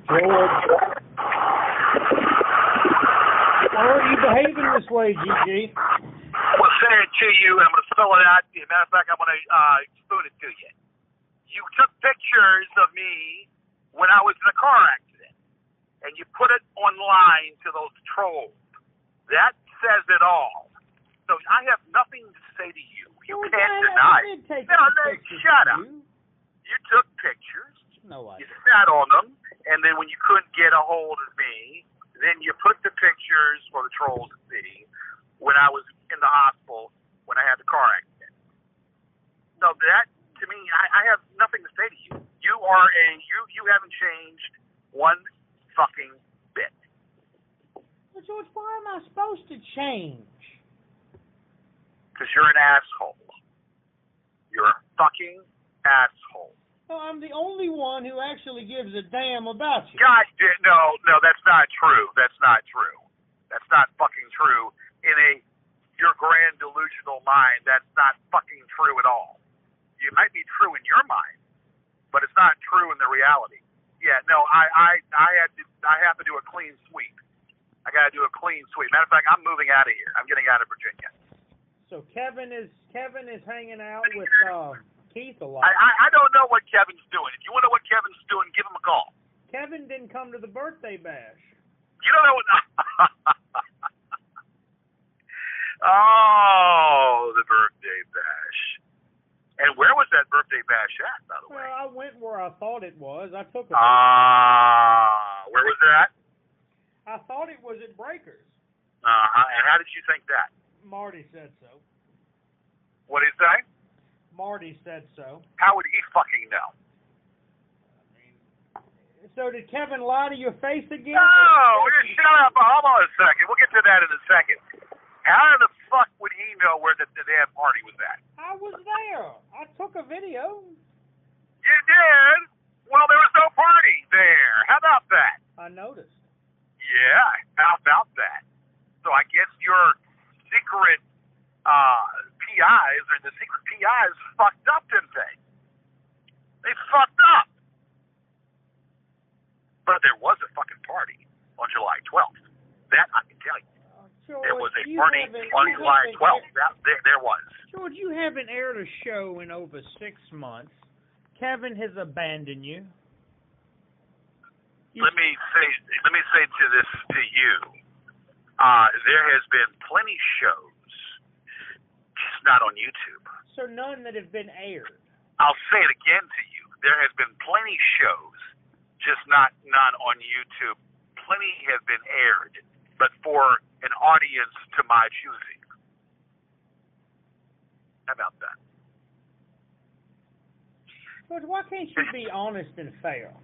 George. Why are you behaving this way, GG? I'm going to say it to you, and I'm going to spell it out. As a matter of fact, I'm going to spoon it to you. You took pictures of me when I was in a car accident, and you put it online to those trolls. That says it all. So I have nothing to say to you. You can't deny it. No, shut up. You took pictures. No, I You sat on them, and then when you couldn't get a hold of me, then you put the pictures for the trolls to see when I was in the hospital when I had the car accident. No, that to me, I have nothing to say to you. You haven't changed one fucking bit. Well, George, why am I supposed to change? Because you're an asshole. You're a fucking asshole. Well, I'm the only one who actually gives a damn about you. God, no, that's not true. That's not true. That's not fucking true. In your grand delusional mind, that's not fucking true at all. It might be true in your mind, but it's not true in the reality. Yeah, no, I have to do a clean sweep. I got to do a clean sweep. Matter of fact, I'm moving out of here. I'm getting out of Virginia. So Kevin is hanging out with Keith a lot. I don't know what Kevin's doing. If you want to know what Kevin's doing, give him a call. Kevin didn't come to the birthday bash. You don't know what... Oh, the birthday bash. And where was that birthday bash at, by the way? Well, I went where I thought it was. I took a... Where was it at? I thought it was at Breakers. And how did you think that? Marty said so. What did he say? Marty said so. How would he fucking know? So did Kevin lie to your face again? No, just shut up. Hold on a second. We'll get to that in a second. How the fuck would he know where the damn party was at? I was there. I took a video. You did? Well, there was no party there. How about that? I noticed. Yeah, how about that? So I guess your secret PIs or the secret PIs fucked up, didn't they? They fucked up. But there was a fucking party on July 12th. That I can tell you. George, there was a party on July 12th. There was. George, you haven't aired a show in over 6 months. Kevin has abandoned you. Let me say to you. There has been plenty shows, just not on YouTube. So none that have been aired. I'll say it again to you. There has been plenty shows, just none on YouTube. Plenty have been aired, but for an audience to my choosing. How about that? George, why can't you be honest and fair?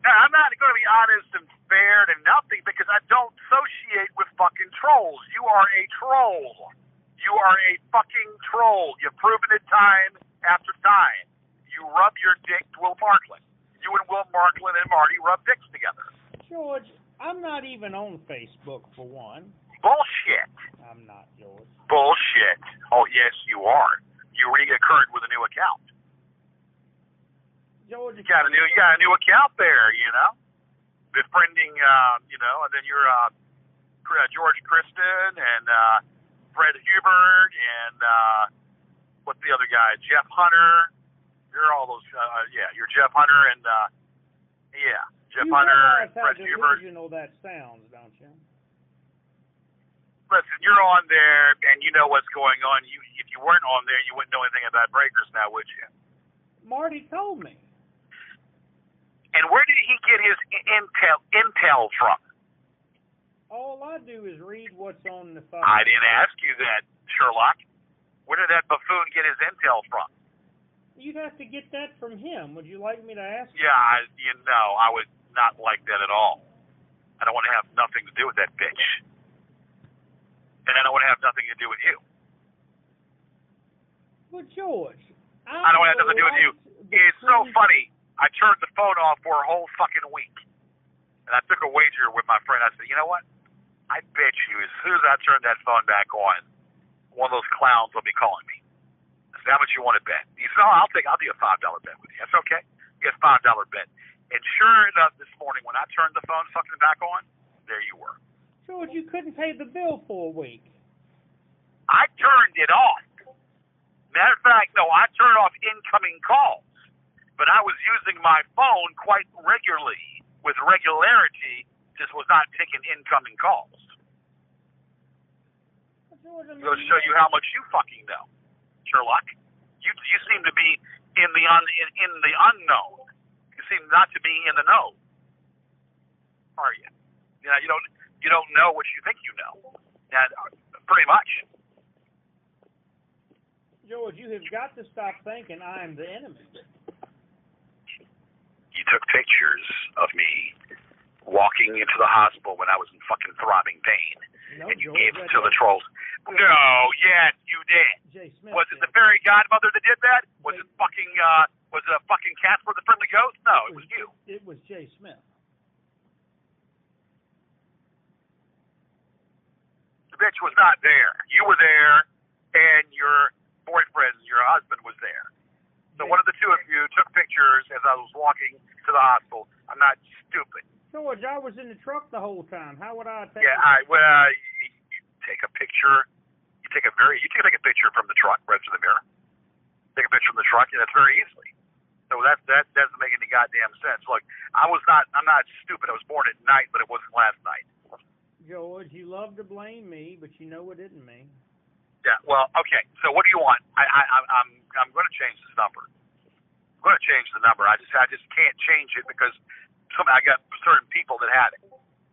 I'm not going to be honest and fair to nothing because I don't associate with fucking trolls. You are a troll. You are a fucking troll. You've proven it time after time. You rub your dick to Will Marklin. You and Will Marklin and Marty rub dicks together. George, I'm not even on Facebook for one. Bullshit. I'm not, George. Bullshit. Oh, yes, you are. You reoccurred with a new account. George, you got a new account there, you know, befriending, and then you're George Kristen and Fred Hubert and what's the other guy? Jeff Hunter. You're all those. You're Jeff Hunter and Jeff Hunter and Fred Hubert. You know that sounds, don't you? Listen, you're on there and you know what's going on. If you weren't on there, you wouldn't know anything about Breakers now, would you? Marty told me. And where did he get his intel from? All I do is read what's on the phone. I didn't ask you that, Sherlock. Where did that buffoon get his intel from? You'd have to get that from him. Would you like me to ask? Yeah, I would not like that at all. I don't want to have nothing to do with that bitch. And I don't want to have nothing to do with you. Well, George, I don't want to have nothing to do with you. It's so funny. I turned the phone off for a whole fucking week. And I took a wager with my friend. I said, you know what? I bet you as soon as I turn that phone back on, one of those clowns will be calling me. I said, how much you want to bet? He said, I'll do a $5 bet with you. That's okay. You get a $5 bet. And sure enough, this morning when I turned the phone fucking back on, there you were. George, you couldn't pay the bill for a week. I turned it off. Matter of fact, no, I turned off incoming calls. But I was using my phone quite regularly, with regularity, just was not taking incoming calls. George, I mean, Goes to show you how much you fucking know, Sherlock. You seem to be in the unknown. You seem not to be in the know. Are you? You know, you don't know what you think you know. And pretty much. George, you have got to stop thinking I am the enemy. You took pictures of me walking into the hospital when I was in fucking throbbing pain, No, and you George, gave them to the trolls. No, yes, you did. Jay Smith. Was it the fairy godmother that did that? Was it fucking Casper the Friendly Ghost? No, it was you. It was Jay Smith. The bitch was not there. You were there, and your boyfriend, your husband, was there. So one of the two of you took pictures as I was walking to the hospital. I'm not stupid. George, I was in the truck the whole time. How would I take Yeah, you take a picture. You can take a picture from the truck right to the mirror. Take a picture from the truck, and that's very easily. So that doesn't make any goddamn sense. Look, I'm not stupid. I was born at night, but it wasn't last night. George, you love to blame me, but you know it isn't me. Yeah, well, okay. So what do you want? I'm going to change this number. I'm going to change the number. I just can't change it because I got certain people that had it,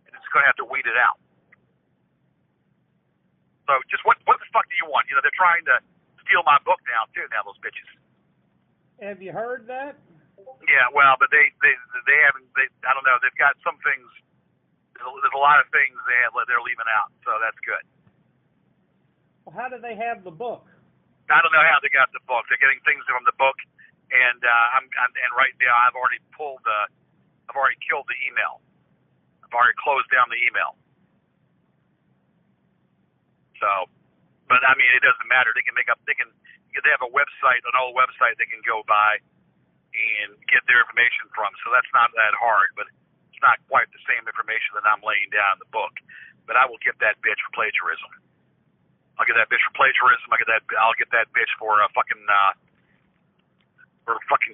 and it's going to have to weed it out. So just what the fuck do you want? You know, they're trying to steal my book now too. Now those bitches. Have you heard that? Yeah, well, but they haven't. I don't know. They've got some things. There's a lot of things they're leaving out, so that's good. Well, how do they have the book? I don't know how they got the book. They're getting things from the book, and and right now I've already killed the email. I've already closed down the email. So, but I mean, it doesn't matter. They have a website, an old website they can go by and get their information from. So that's not that hard, but it's not quite the same information that I'm laying down in the book. But I will get that bitch for plagiarism. I'll get that bitch for plagiarism. I'll get that bitch for fucking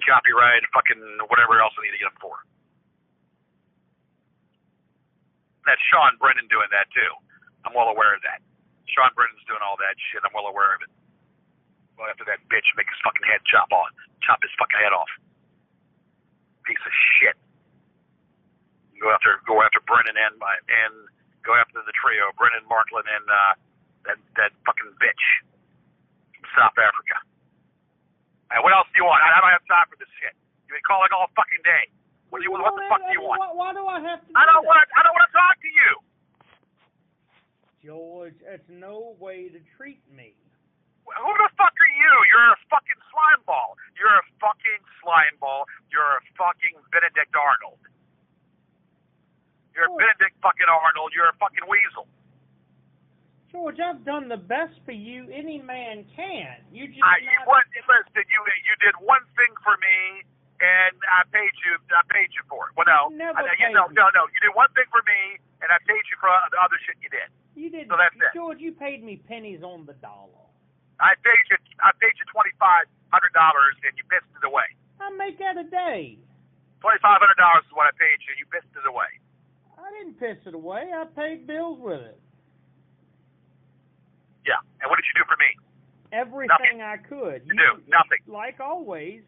copyright, fucking whatever else I need to get them for. That's Sean Brennan doing that too. I'm well aware of that. Sean Brennan's doing all that shit. I'm well aware of it. Go after that bitch, make his fucking head chop his fucking head off. Piece of shit. Go after Brennan and go after the trio, Brennan, Markland, and that fucking bitch from South Africa. And what else do you want? I don't have time for this shit. You've been calling all fucking day. What the fuck do you want? Why do I have to? I don't want to talk to you. George, that's no way to treat me. Who the fuck are you? You're a fucking slime ball. You're a fucking slime ball. You're a fucking Benedict Arnold. You're a Benedict fucking Arnold. You're a fucking weasel. George, I've done the best for you any man can. You just listen, you did one thing for me, and I paid you for it. Well, no, no. You did one thing for me, and I paid you for the other shit you did. You did. So that's it. George, you paid me pennies on the dollar. I paid you $2,500, and you pissed it away. I make that a day. $2,500 is what I paid you. You pissed it away. I didn't piss it away. I paid bills with it. Yeah, and what did you do for me? Everything Nothing. I could. You do nothing. Like always,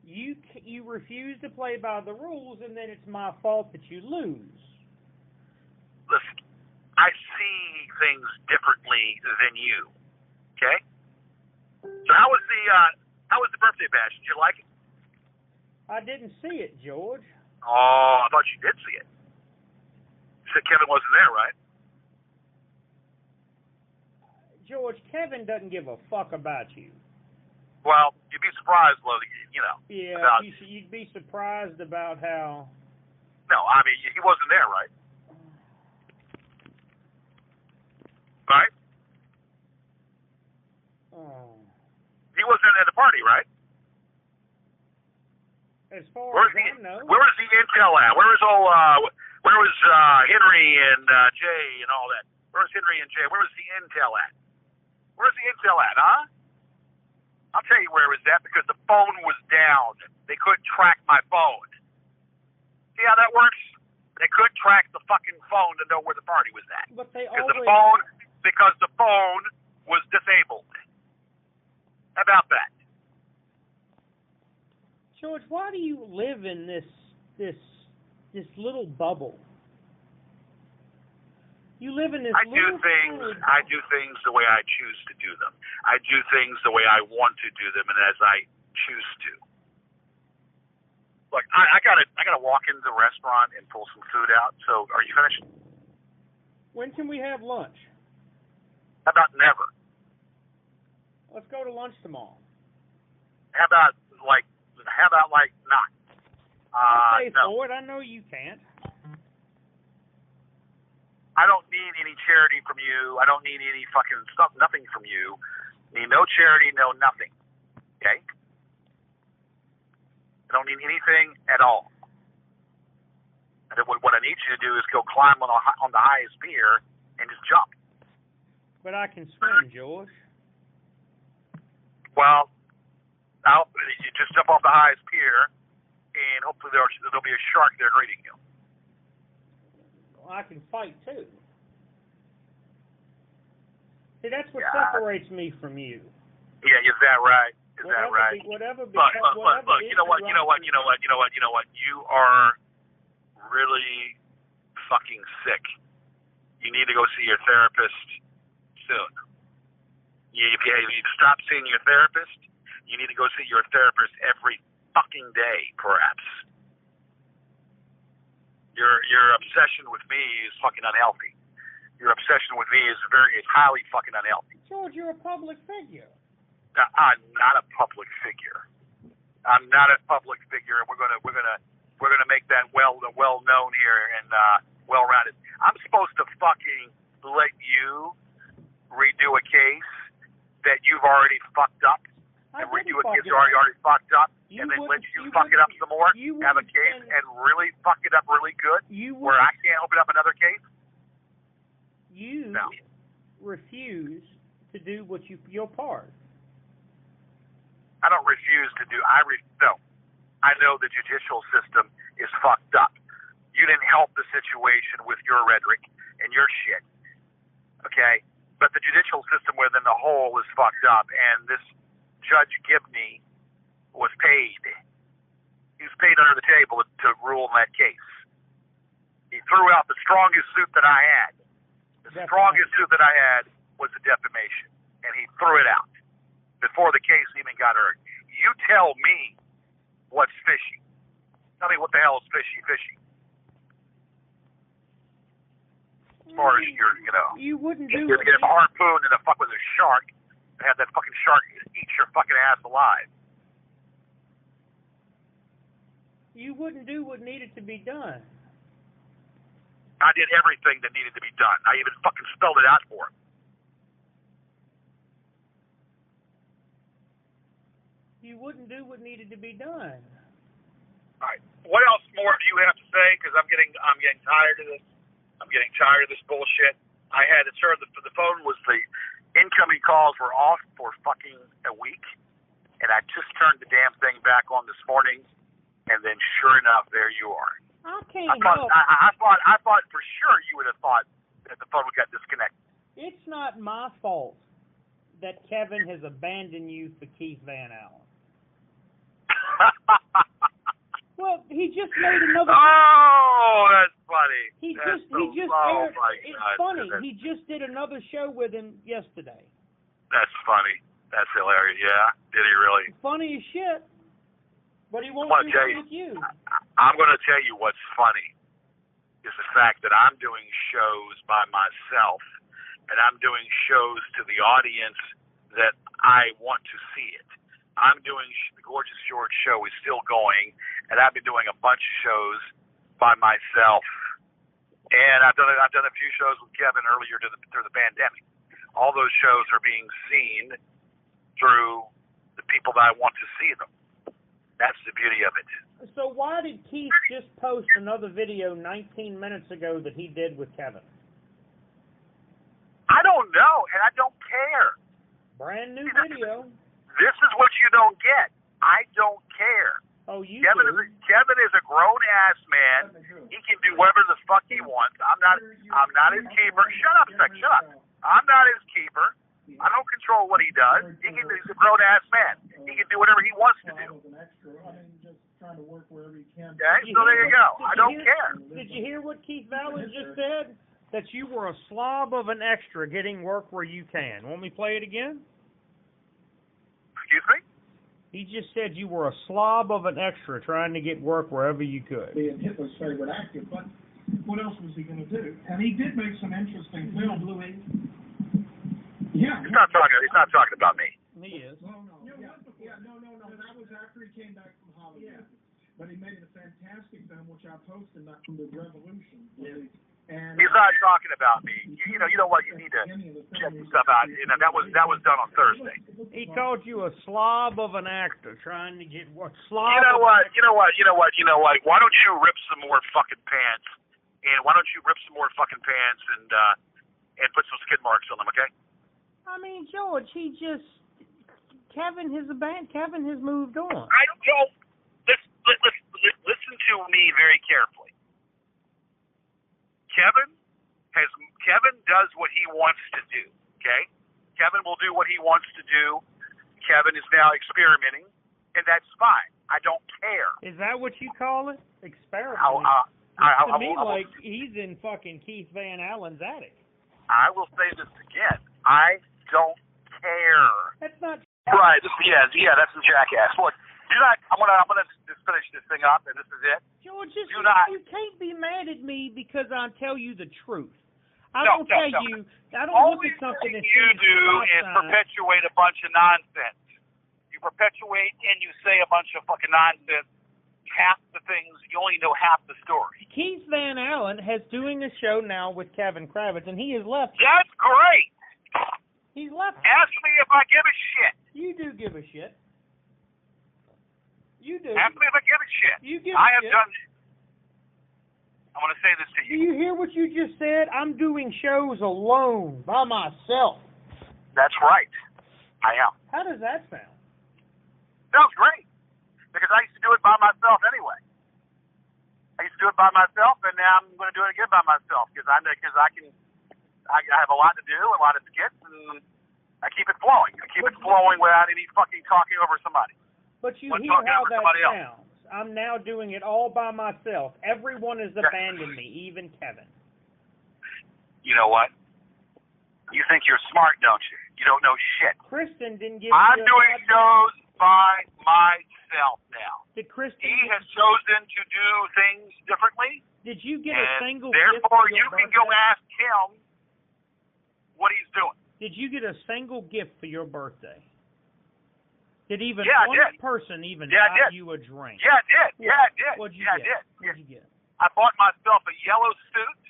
you refuse to play by the rules, and then it's my fault that you lose. Listen, I see things differently than you. Okay? So how was the birthday bash? Did you like it? I didn't see it, George. Oh, I thought you did see it. You said Kevin wasn't there, right? George, Kevin doesn't give a fuck about you. Well, you'd be surprised, you know. Yeah, you'd be surprised about how... No, I mean, he wasn't there, right? Right? Oh. He wasn't at the party, right? As far Where as I know. Where was the intel at? Where was all Where was Henry and Jay and all that? Where was Henry and Jay? Where was the intel at? Where's the intel at, huh? I'll tell you where it was at, because the phone was down. They couldn't track my phone. See how that works? They couldn't track the fucking phone to know where the party was at. But they Because always... the phone was disabled. How about that? George, why do you live in this little bubble? You live in this I do things the way I choose to do them. I do things the way I want to do them, and as I choose to. Look, I gotta walk into the restaurant and pull some food out. So, are you finished? When can we have lunch? How about never? Let's go to lunch tomorrow. How about not? I'll pay No. for it. I know you can't. I don't need any charity from you. I don't need any fucking stuff, nothing from you. Need no charity, no nothing. Okay? I don't need anything at all. And what I need you to do is go climb on the highest pier and just jump. But I can swim, George. Well, you just jump off the highest pier, and hopefully there'll be a shark there greeting you. I can fight too. See, that's what separates me from you. Yeah, is that right? Whatever. Look. You know what? You are really fucking sick. You need to go see your therapist soon. If you stop seeing your therapist, you need to go see your therapist every fucking day, perhaps. Your obsession with me is fucking unhealthy. Your obsession with me is highly fucking unhealthy. George, you're a public figure. I'm not a public figure. I'm not a public figure, and we're gonna make that well known here and well rounded. I'm supposed to fucking let you redo a case that you've already fucked up, and redo a case you already fucked up, and then let you fuck it up some more, have a case, and really fuck it up really good, where I can't open up another case? You refuse to do your part. I don't refuse to do. No. I know the judicial system is fucked up. You didn't help the situation with your rhetoric and your shit. Okay? But the judicial system within the whole is fucked up, and this Judge Gibney was paid. He was paid under the table to rule in that case. He threw out the strongest suit that I had. The strongest suit that I had was the defamation, and he threw it out before the case even got heard. You tell me what's fishy. Tell me what the hell is fishy. As far as you wouldn't do you get a harpoon and fuck with a shark, and have that fucking shark eat your fucking ass alive. You wouldn't do what needed to be done. I did everything that needed to be done. I even fucking spelled it out for him. You wouldn't do what needed to be done. All right. What else more do you have to say? Because I'm getting tired of this. I'm getting tired of this bullshit. I had to turn the phone was the incoming calls were off for fucking a week, and I just turned the damn thing back on this morning, and then sure enough, there you are. I can't help. I thought for sure you would have thought that the phone would get disconnected. It's not my fault that Kevin has abandoned you for Keith Van Allen. Well, he just made another. Oh, that's funny. It's funny. He just did another show with him yesterday. That's funny. That's hilarious. Yeah, did he really? Funny as shit. But he won't do it with you. I'm going to tell you what's funny is the fact that I'm doing shows by myself, and I'm doing shows to the audience that I want to see it. I'm doing the Gorgeous George show is still going, and I've been doing a bunch of shows by myself. And I've done a few shows with Kevin earlier through the pandemic. All those shows are being seen through the people that I want to see them. That's the beauty of it. So why did Keith just post another video 19 minutes ago that he did with Kevin? I don't know, and I don't care. Brand new video. This is what you don't get. I don't care. Oh, you Kevin do? Kevin is a grown ass man. He can do whatever the fuck he wants. I'm not his keeper. Shut up, Sec. Shut up. I'm not his keeper. I don't control what he does. He's a grown ass man. He can do whatever he wants to do. Okay, so there you go. I don't care. Did you hear what Keith Valens just said? That you were a slob of an extra getting work where you can. Want me to play it again? Excuse me? He just said you were a slob of an extra trying to get work wherever you could. Being Hitler's favorite actor, but what else was he going to do? And he did make some interesting films. Yeah. He's not talking about me. He is. No. That was after he came back from Hollywood. Yeah. But he made a fantastic film, which I posted, not from the Revolution. Yeah. And he's not talking about me. You know what? You need to check some stuff out. You know, that was done on Thursday. He called you a slob of an actor trying to get what? Slob. You know what? Why don't you rip some more fucking pants? And why don't you rip some more fucking pants and put some skid marks on them? Okay? I mean, George, Kevin has moved on. I don't. Listen to me very carefully. Kevin does what he wants to do, okay? Kevin will do what he wants to do. Kevin is now experimenting, and that's fine. I don't care. Is that what you call it? Experimenting? To me, like he's in fucking Keith Van Allen's attic. I will say this again. I don't care. That's not right. That's the jackass. Look, I'm gonna just finish this thing up, and this is it. George, you can't be mad at me because I tell you the truth. I don't look at something and you do is perpetuate a bunch of nonsense. You perpetuate and you say a bunch of fucking nonsense. Half the things, you only know half the story. Keith Van Allen has doing a show now with Kevin Kravitz, and he has left. That's great. He's left. Ask me if I give a shit. You do give a shit. You do. Ask me if I give a shit. You give I a have shit. done. I want to say this to you. Do you hear what you just said? I'm doing shows alone, by myself. That's right. I am. How does that sound? Sounds great. Because I used to do it by myself anyway. I used to do it by myself, and now I'm going to do it again by myself because I have a lot to do, a lot of skits, and I keep it flowing. I keep it flowing without any fucking talking over somebody. But you hear how that sounds. I'm now doing it all by myself. Everyone has abandoned me, even Kevin. You know what? You think you're smart, don't you? You don't know shit. Kristen didn't give I'm doing shows by myself now. Did Kristen? He has chosen to do things differently. Did you get a single therefore, gift for you your can birthday? go ask him what he's doing. Did you get a single gift for your birthday? Did even one person even buy you a drink? Yeah, I did. Yeah, I did. What'd you get? What'd you get? I bought myself a yellow suit,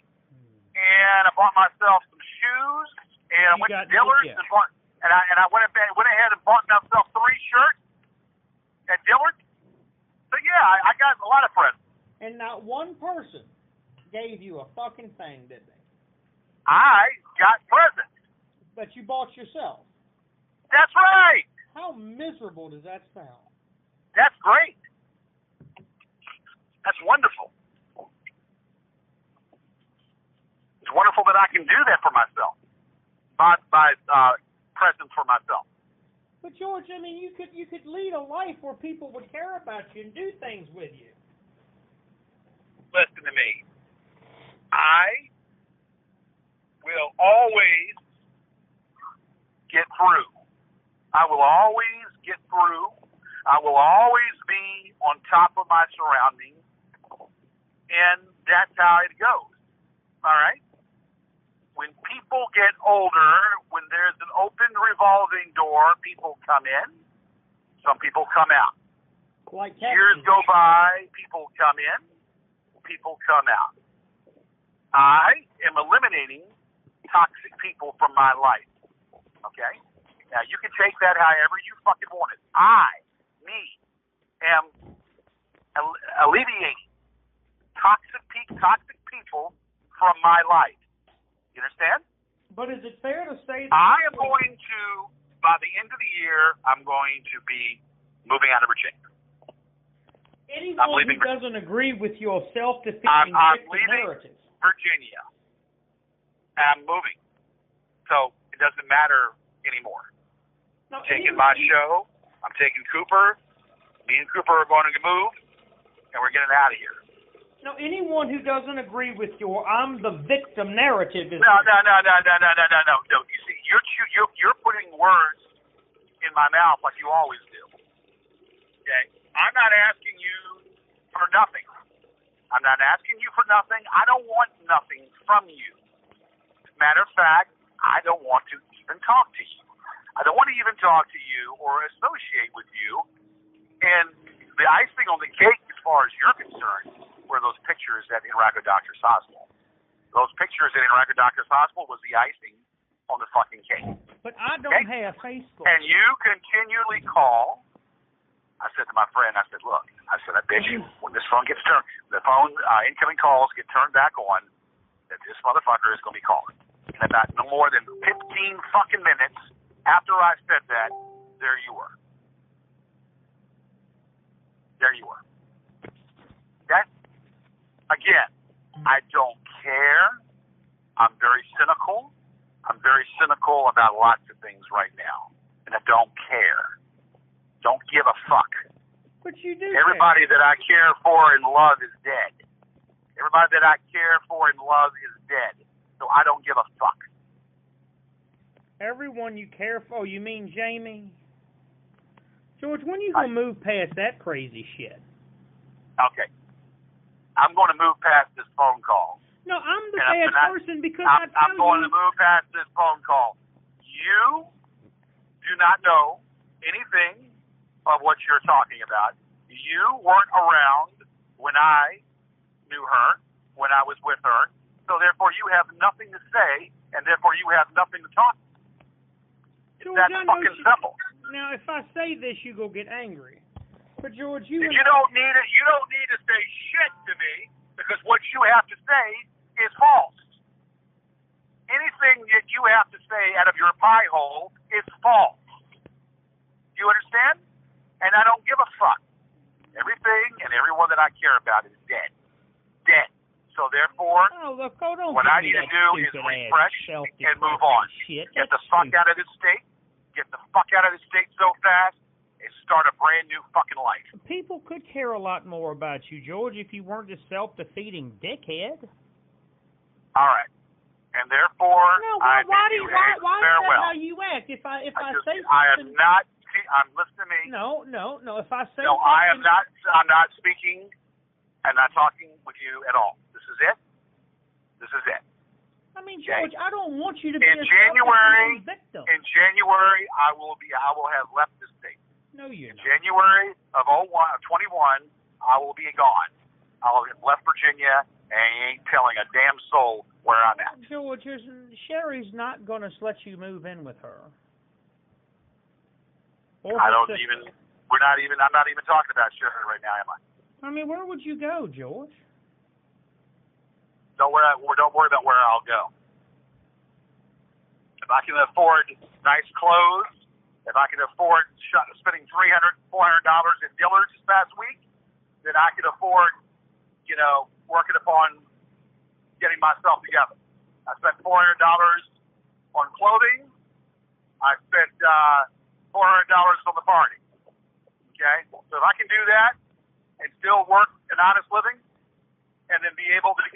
and I bought myself some shoes, and I went to Dillards and I went ahead and bought myself 3 shirts at Dillards. So yeah, I got a lot of presents. And not one person gave you a fucking thing, did they? I got presents. But you bought yourself. That's right. How miserable does that sound? That's great. That's wonderful. It's wonderful that I can do that for myself. Buy presents for myself. But George, I mean, you could lead a life where people would care about you and do things with you. Listen to me. I will always get through. I will always get through. I will always be on top of my surroundings. And that's how it goes. All right? When people get older, when there's an open revolving door, people come in, some people come out. Like years go by, people come in, people come out. I am eliminating toxic people from my life. Okay? Now, you can take that however you fucking want it. I, me, am alleviating toxic people from my life. You understand? But is it fair to say that I am going to, by the end of the year, I'm going to be moving out of Virginia. anyone who doesn't agree with your self-defeating I'm narrative? leaving Virginia. I'm moving. So it doesn't matter anymore. Now, I'm taking my show. I'm taking Cooper. Me and Cooper are going to move, and we're getting out of here. Now, anyone who doesn't agree with your "I'm the victim" narrative is No. You see, you're putting words in my mouth like you always do. Okay, I'm not asking you for nothing. I'm not asking you for nothing. I don't want nothing from you. As a matter of fact, I don't want to even talk to you. I don't want to even talk to you or associate with you. And the icing on the cake, as far as you're concerned, were those pictures at Iraqi Doctor's Hospital. Those pictures at Iraqi Doctor's Hospital was the icing on the fucking cake. But I don't have Facebook. And you continually call. I said to my friend, I said, look, I bet you when this phone gets turned, the phone incoming calls get turned back on, that this motherfucker is going to be calling. And about no more than 15 fucking minutes after I said that, there you were. There you were. Okay? Again, I don't care. I'm very cynical. I'm very cynical about lots of things right now. And I don't care. Don't give a fuck. But you do. Everybody that I care for and love is dead. Everybody that I care for and love is dead. So I don't give a fuck. Everyone you care for, you mean Jamie? George, when are you going to move past that crazy shit? Okay. I'm going to move past this phone call. No, I'm the bad person because I'm going to move past this phone call. You do not know anything of what you're talking about. You weren't around when I knew her, when I was with her, so therefore you have nothing to say, and therefore you have nothing to talk. George, that's fucking simple. Now, if I say this, you go get angry. But George, you don't need it. You don't need to say shit to me because what you have to say is false. Anything that you have to say out of your pie hole is false. You understand? And I don't give a fuck. Everything and everyone that I care about is dead. Dead. So therefore, what I need to do is refresh and move on. Get the fuck out of this state. Get the fuck out of this state so fast and start a brand new fucking life. People could care a lot more about you, George, if you weren't a self-defeating dickhead. All right. And therefore, why I bid you a farewell. How you act? If I say something, I am not. I'm listening to me. No. If I say no, something, I am not. I'm not speaking. I'm not talking with you at all. This is it. This is it. I mean, George, I don't want you to be in a January. Victim. In January, I will have left the state. No, you're in not. January of 21, I will be gone. I'll have left Virginia and ain't telling a damn soul where I'm at. George, Sherry's not going to let you move in with her. I'm not even talking about Sherry right now, am I? I mean, where would you go, George? Don't worry about where I'll go. If I can afford nice clothes, if I can afford spending $300, $400 in Dillards this past week, then I can afford, working upon getting myself together. I spent $400 on clothing. I spent $400 on the party. Okay? So if I can do that and still work an honest living and then be able to,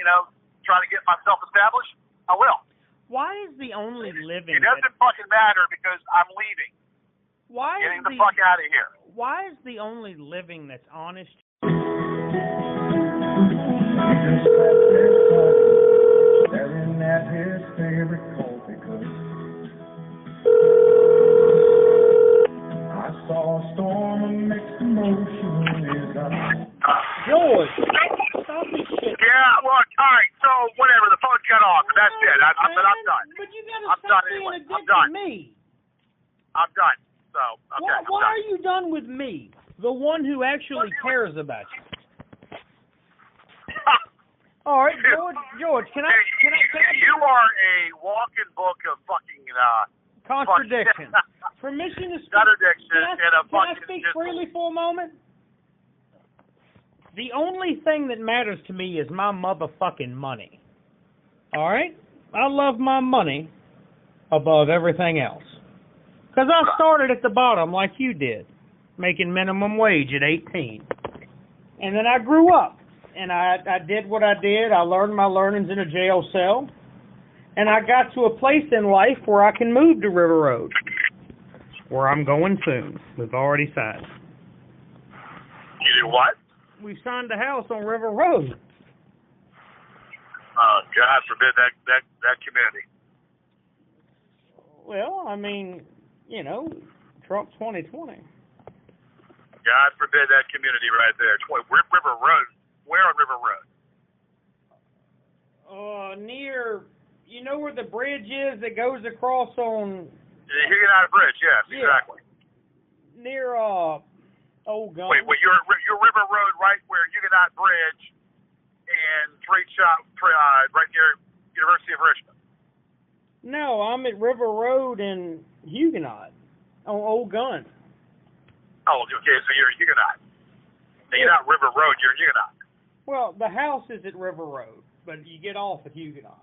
try to get myself established, I will. Why is the only living... It doesn't fucking matter because I'm leaving. Getting the fuck out of here. Why is the only living that's honest... Staring at his favorite coffee cup. I saw a storm of mixed emotion in his eyes. George, stop this shit. Yeah, look, all right, so whatever, the phone cut off, but that's it. I'm done. But you gotta stop being a dick to me. I'm done. So, okay. Why are you done with me? The one who actually cares about you. George, can I? You are a walking book of fucking Contradiction. Permission to speak. Contradiction and a Can I fucking. speak freely for a moment? The only thing that matters to me is my motherfucking money. All right? I love my money above everything else. Because I started at the bottom like you did, making minimum wage at 18. And then I grew up, and I did what I did. I learned my learnings in a jail cell, and I got to a place in life where I can move to River Road, where I'm going soon. We've already signed. You do what? We signed a house on River Road. God forbid that community. Well, I mean, Trump 2020. God forbid that community right there. River Road. Where on River Road? Near, where the bridge is that goes across on... The Huguenot Bridge, yes, yeah. Exactly. Near, Old Gun. Wait, you're River Road right where Huguenot Bridge and right near University of Richmond. No, I'm at River Road in Huguenot on Old Gun. Oh, okay, so you're Huguenot. Now, you're not River Road, you're Huguenot. Well, the house is at River Road, but you get off at Huguenot.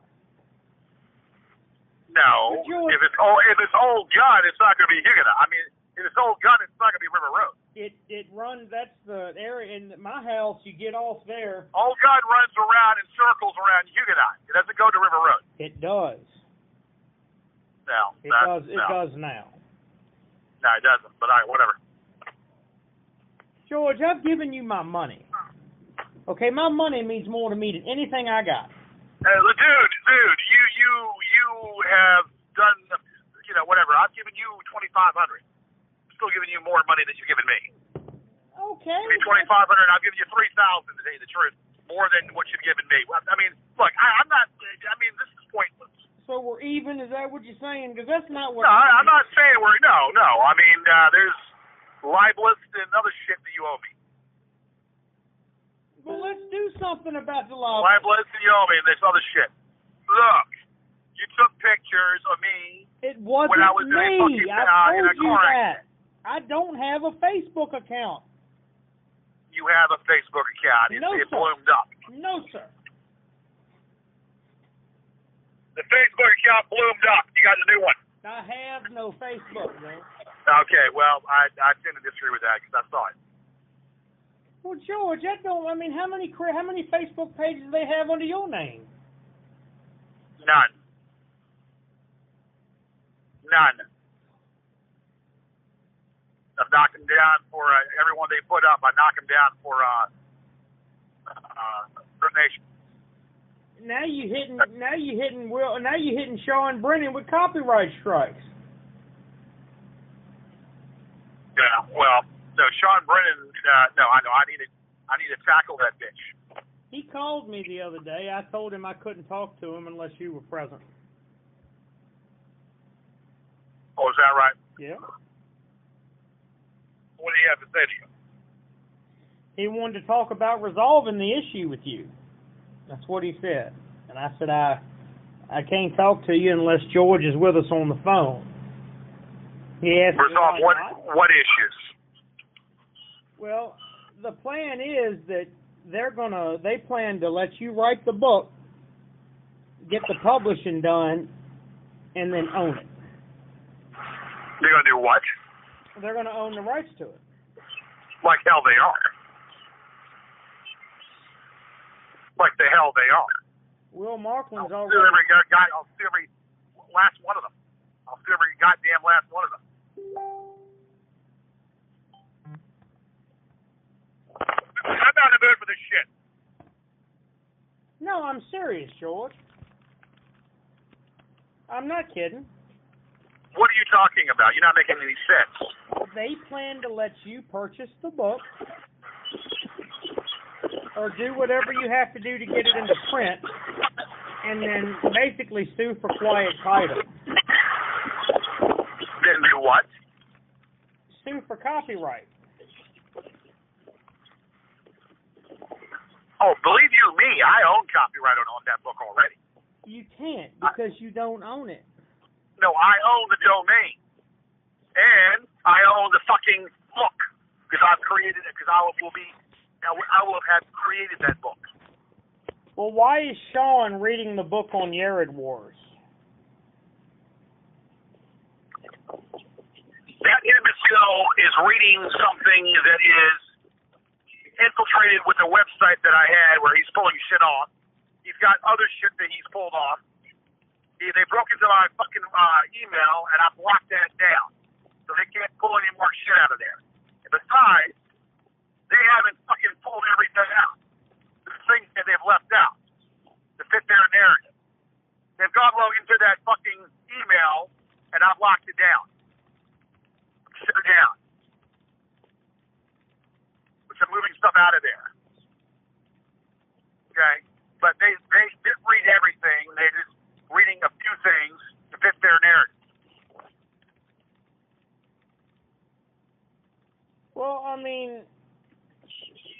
No, if it's Old Gun, it's not going to be Huguenot. I mean, if it's Old Gun, it's not going to be River Road. It runs. That's the area in my house. You get off there. Old Gun runs around in circles around Huguenot. It doesn't go to River Road. It does. No, it does. It does now. No, it doesn't. But all right, whatever. George, I've given you my money. Okay, my money means more to me than anything I got. Dude, you have done, whatever. I've given you $2,500. I'm still giving you more money than you've given me. Okay. Give me $2,500. I've given you $3,000 to tell you the truth, more than what you've given me. I mean, look, I'm not. I mean, this is pointless. So we're even? Is that what you're saying? Because that's not what. No, I'm not saying we're. No. I mean, there's libelous and other shit that you owe me. Well, let's do something about the libelous. Libelous and you owe me, and there's other shit. Look, you took pictures of me. It wasn't when I was me. In I in a told you car that. I don't have a Facebook account. You have a Facebook account. No, it sir. bloomed up. No, sir. The Facebook account bloomed up. You got a new one. I have no Facebook, man. Okay, well, I tend to disagree with that because I saw it. Well, George, that don't. I mean, how many Facebook pages do they have under your name? None. I've knocked them down for everyone they put up. I knock them down for nation. Now you hitting Sean Brennan with copyright strikes. Yeah, well, no, Sean Brennan. No, I know. I need to tackle that bitch. He called me the other day. I told him I couldn't talk to him unless you were present. Oh, is that right? Yeah. What do you have to say to you? He wanted to talk about resolving the issue with you. That's what he said. And I said, I can't talk to you unless George is with us on the phone. He asked resolve me what issues? Well, the plan is that they plan to let you write the book, get the publishing done, and then own it. They're going to do what? They're going to own the rights to it. Like hell they are. Like the hell they are. Will Marklin's I'll already... I'll sue every last one of them. I'll sue every goddamn last one of them. I'm not in the mood for this shit. No, I'm serious, George. I'm not kidding. What are you talking about? You're not making any sense. They plan to let you purchase the book or do whatever you have to do to get it into print and then basically sue for quiet title. Then do what? Sue for copyright. Oh, believe you me, I own copyright on that book already. You can't because you don't own it. No, I own the domain. And I own the fucking book because I've created it, because I will have created that book. Well, why is Sean reading the book on Yared Wars? That imbecile is reading something that is infiltrated with the website that I had where he's pulling shit off. He's got other shit that he's pulled off. They broke into my fucking email, and I blocked that down. So they can't pull any more shit out of there. And besides, they haven't fucking pulled everything out. The things that they've left out to fit their narrative. They've gone into that fucking email, and I've locked it down. Shut it down. Which I'm moving stuff out of there. Okay? But they didn't read everything. They're just reading a few things to fit their narrative. Well, I mean,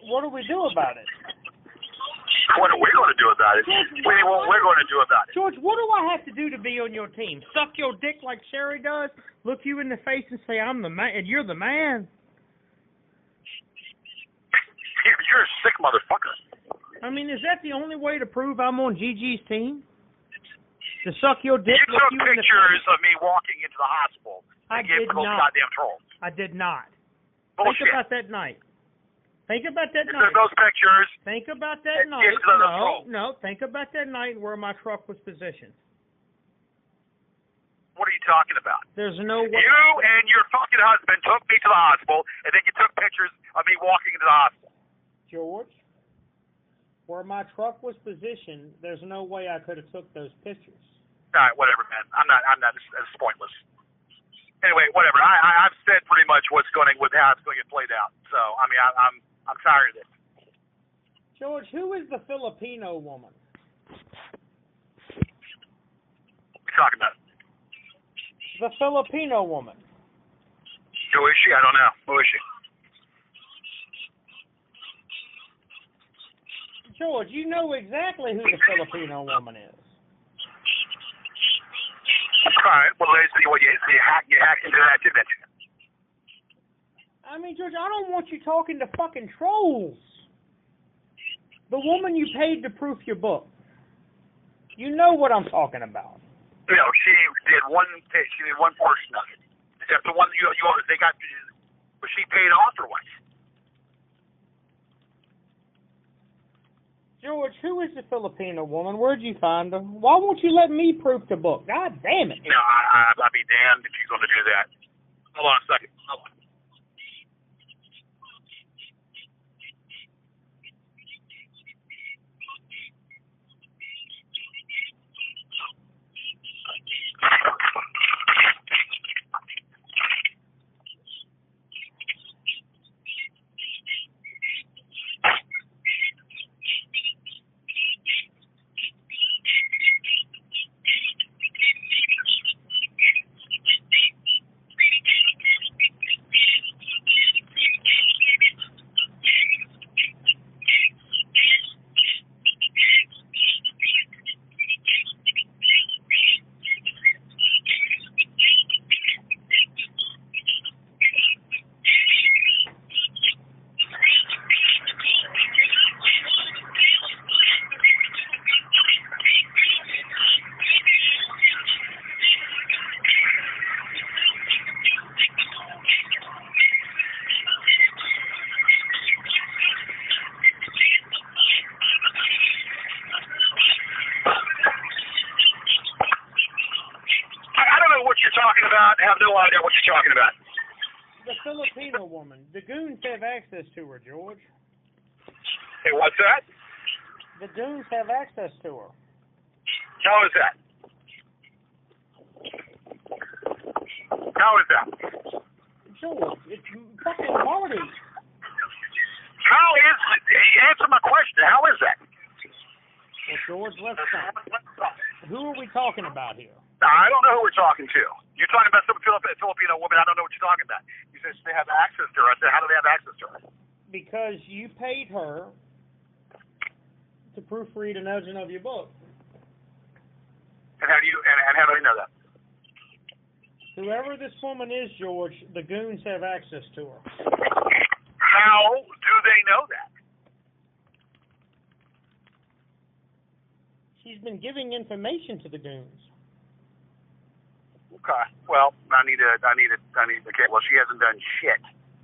what do we do about it? What are we going to do about it? What we're going to do about it? George, what do I have to do to be on your team? Suck your dick like Sherry does? Look you in the face and say, I'm the man, and you're the man? You're a sick motherfucker. I mean, is that the only way to prove I'm on Gigi's team? To suck your dick? You took pictures of me walking into the hospital. I did did those not. Goddamn trolls. I did not. Bullshit. Think about that night. Think about that night. Those pictures. Think about that night. No. Think about that night where my truck was positioned. What are you talking about? There's no way. You and your fucking husband took me to the hospital, and then you took pictures of me walking into the hospital. George, where my truck was positioned, there's no way I could have took those pictures. All right, whatever, man. I'm not. It's pointless. Anyway, whatever. I've said pretty much what's going with how it's going to get played out. So I mean, I'm tired of it. George, who is the Filipino woman? What are you talking about? The Filipino woman. Who is she? I don't know. Who is she? George, you know exactly who the Filipino woman is. All right. Well, let's see what you hack into that dimension. I mean, George, I don't want you talking to fucking trolls. The woman you paid to proof your book. You know what I'm talking about. No, she did one portion of it. Except the one they got. Was she paid off or what? George, who is the Filipino woman? Where'd you find her? Why won't you let me proof the book? God damn it. No, I'd be damned if you're going to do that. Hold on a second. Hold on. I have no idea what you're talking about. The Filipino woman. The goons have access to her, George. Hey, what's that? The goons have access to her. How is that? How is that? George, it's fucking Marty. How is it? Answer my question. How is that? Well, George, let's stop. Who are we talking about here? I don't know who we're talking to. You're talking about some Filipino woman. I don't know what you're talking about. You said they have access to her. I said, how do they have access to her? Because you paid her proofread an edging of your book. And how do you and how do I know that? Whoever this woman is, George, the goons have access to her. How do they know that? She's been giving information to the goons. Okay. Well, I need to. Okay. Well, she hasn't done shit.